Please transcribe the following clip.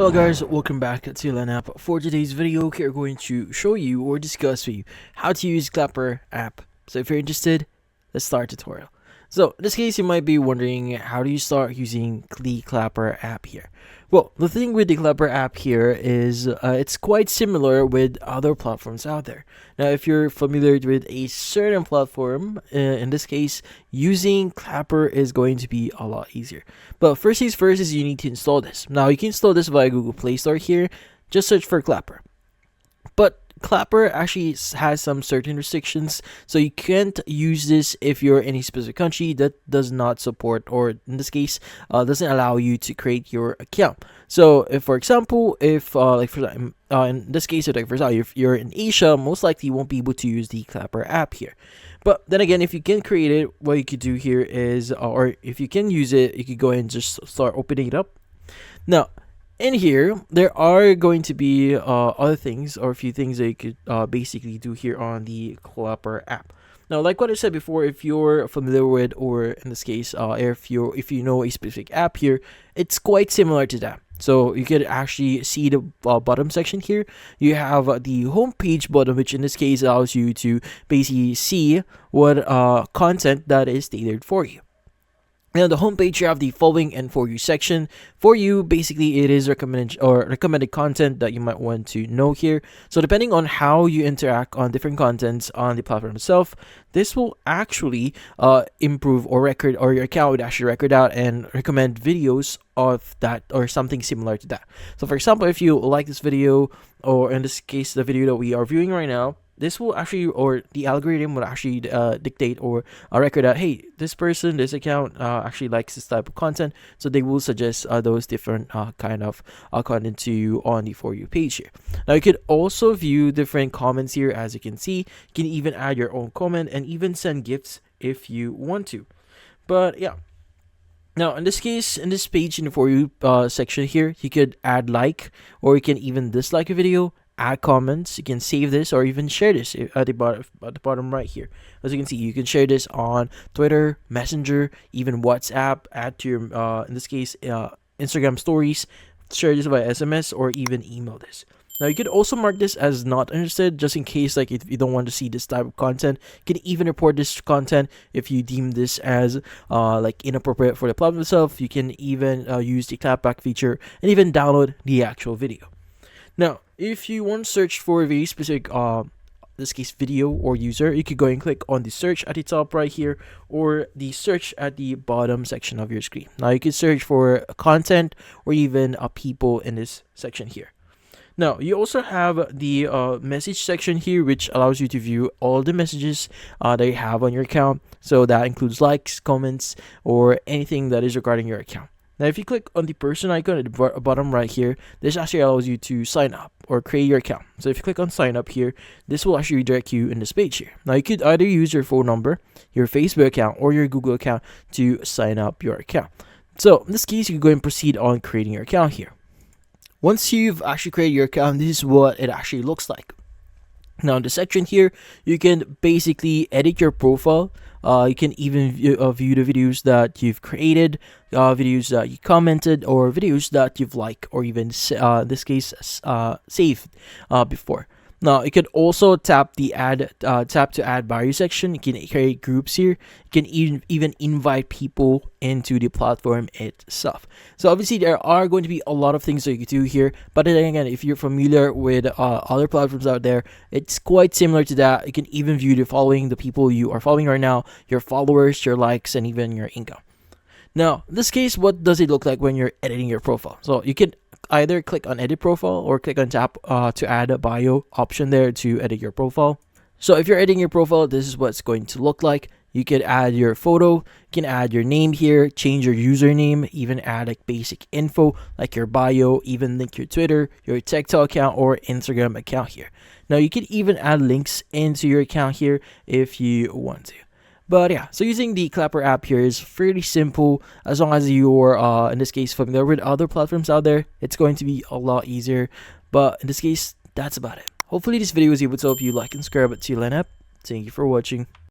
Hello guys, welcome back to LenApp. For today's video, we're going to show you or discuss with you how to use Clapper app. So if you're interested, let's start tutorial. So in this case, you might be wondering, how do you start using the Clapper app here? Well, the thing with the Clapper app here is it's quite similar with other platforms out there. Now, if you're familiar with a certain platform, in this case, using Clapper is going to be a lot easier. But first things first is you need to install this. Now, you can install this via Google Play Store here. Just search for Clapper. But Clapper actually has some certain restrictions, so you can't use this if you're in a specific country that does not support, or in this case, doesn't allow you to create your account. So, if for example, if in this case, if you're in Asia, most likely you won't be able to use the Clapper app here. But then again, if you can create it, what you could do here is, or if you can use it, you could go ahead and just start opening it up. Now, in here, there are going to be other things, or a few things that you could basically do here on the Clapper app. Now, like what I said before, if you're familiar with, or in this case, if you know a specific app here, it's quite similar to that. So you can actually see the bottom section here. You have the homepage button, which in this case allows you to basically see what content that is tailored for you. Now, on the homepage, you have the following and for you section. For you, basically, it is recommended content that you might want to know here. So, depending on how you interact on different contents on the platform itself, this will actually improve or your account would actually record out and recommend videos of that or something similar to that. So, for example, if you like this video, or in this case, the video that we are viewing right now, this will actually, or the algorithm will actually dictate or record out, hey, this person, this account actually likes this type of content, so they will suggest those different kind of content to you on the For You page here. Now, you could also view different comments here. As you can see, you can even add your own comment and even send gifts if you want to. But yeah. Now, in this case, in this page, in the For You section here, you could add like, or you can even dislike a video, add comments. You can save this or even share this at the bottom right here. As you can see, you can share this on Twitter, Messenger, even WhatsApp. Add to your in this case Instagram stories. Share this via SMS or even email this. Now, you could also mark this as not interested, just in case, like, if you don't want to see this type of content. You can even report this content if you deem this as like inappropriate for the platform itself. You can even use the clapback feature and even download the actual video. Now, if you want to search for a very specific, this case, video or user, you could go and click on the search at the top right here, or the search at the bottom section of your screen. Now, you can search for content or even people in this section here. Now, you also have the message section here, which allows you to view all the messages that you have on your account. So that includes likes, comments, or anything that is regarding your account. Now, if you click on the person icon at the bottom right here, this actually allows you to sign up or create your account. So if you click on sign up here, this will actually redirect you in this page here. Now, you could either use your phone number, your Facebook account, or your Google account to sign up your account. So in this case, you can go and proceed on creating your account here. Once you've actually created your account, this is what it actually looks like. Now, in the section here, you can basically edit your profile. You can even view the videos that you've created, videos that you commented, or videos that you've liked, or even in this case saved before. Now, you can also tap to add bio section. You can create groups here. You can even invite people into the platform itself. So obviously, there are going to be a lot of things that you can do here. But then again, if you're familiar with other platforms out there, it's quite similar to that. You can even view the people you are following right now, your followers, your likes, and even your income. Now, in this case, what does it look like when you're editing your profile? So you can either click on edit profile or click on tap to add a bio option there to edit your profile. So if you're editing your profile, this is what it's going to look like. You can add your photo, you can add your name here, change your username, even add like basic info like your bio, even link your Twitter, your TikTok account, or Instagram account here. Now, you can even add links into your account here if you want to. But yeah, so using the Clapper app here is fairly simple. As long as you're, in this case, familiar with other platforms out there, it's going to be a lot easier. But in this case, that's about it. Hopefully this video was able to help you. Like and subscribe to LenApp. Thank you for watching.